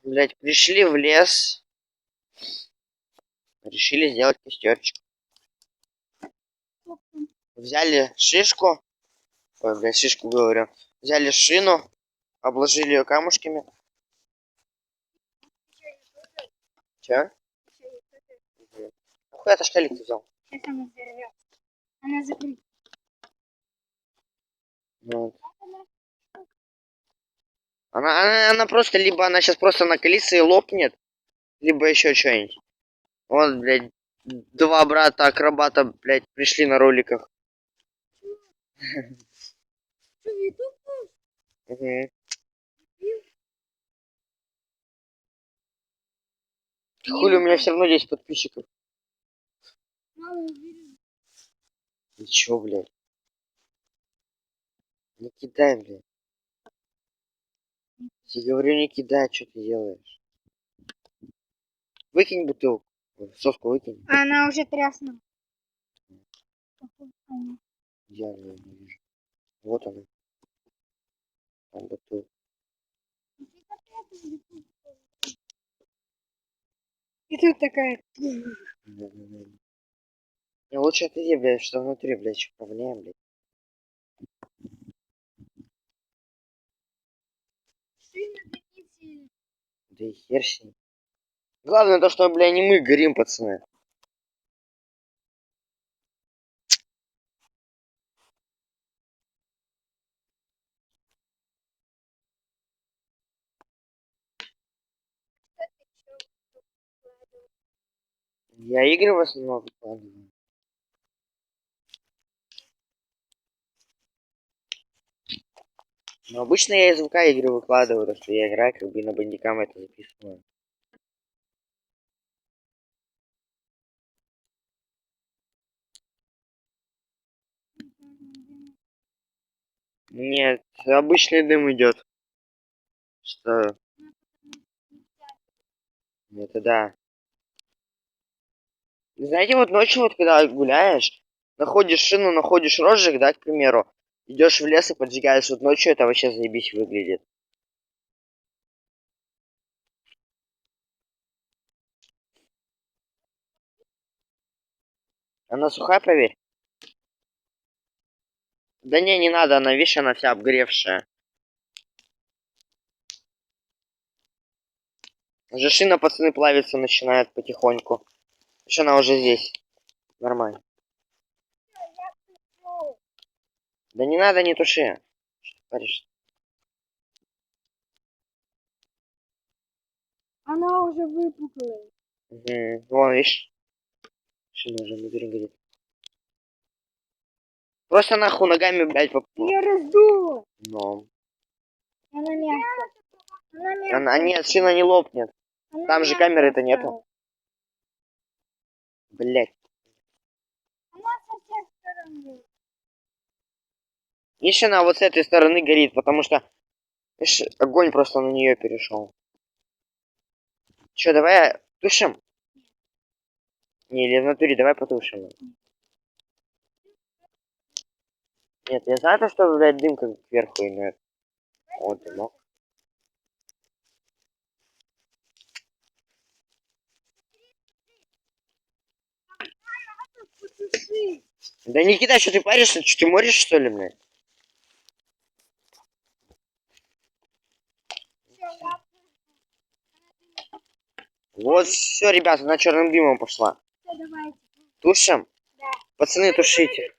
Блять, пришли в лес. Решили сделать костерчик. Взяли шишку. Ой, блядь, шишку говорю. Взяли шину, обложили ее камушками. Че? Нахуй это шкалик ты взял? Сейчас она взорвется. Она закрыта. Вот. Она просто, либо она сейчас просто накалится и лопнет, либо еще что-нибудь. Вот, блядь, два брата акробата, блядь, пришли на роликах. Угу. Хули, у меня все равно 10 подписчиков. Ты чё, блядь? Не кидай, блядь. Я говорю, не кидай, что ты делаешь? Выкинь бутылку. Соску выкинь. Она уже тряснула. Я не вижу. Вот она. Там бутылка. И тут такая. Не, лучше отойди, блядь, что внутри, блядь, что повлияем, блядь. Да и хер с ним. Главное то, что, бля, не мы горим, пацаны. Я игры в основном выкладываю. Но обычно я из ВК игры выкладываю, то что я играю, как бы на бандикам это записываю. Нет, обычный дым идет. Что? Это да. Знаете, вот ночью, вот когда гуляешь, находишь шину, находишь розжиг, да, к примеру, идешь в лес и поджигаешь, вот ночью это вообще заебись выглядит. Она сухая, проверь. Да не надо, она, видишь, она вся обгоревшая. Уже шина, пацаны, плавиться начинает потихоньку. Видишь, она уже здесь. Нормально. Да не надо, не туши. Что ты паришь? Она уже выпукла. Угу. Вон, видишь? Шина уже внутри горит. Просто нахуй ногами, блядь, Я раздула. Ну. Она мягкая. Она мягкая. Она, нет, шина не лопнет. Она Там же мягкая камеры-то стала. нету. Блядь. Она со всех сторон. Видишь, она вот с этой стороны горит, потому что, видишь, огонь просто на нее перешел. Че, давай тушим? Не, или в натуре, давай потушим. Нет, я знаю то, что, блядь, дым как кверху идет. Вот, дымок. Да не кидай, что ты паришься, что ты моришь, что ли, блядь? Вот все, ребята, на черным дымом пошла. Все, давайте. Тушим? Да. Пацаны, тушите.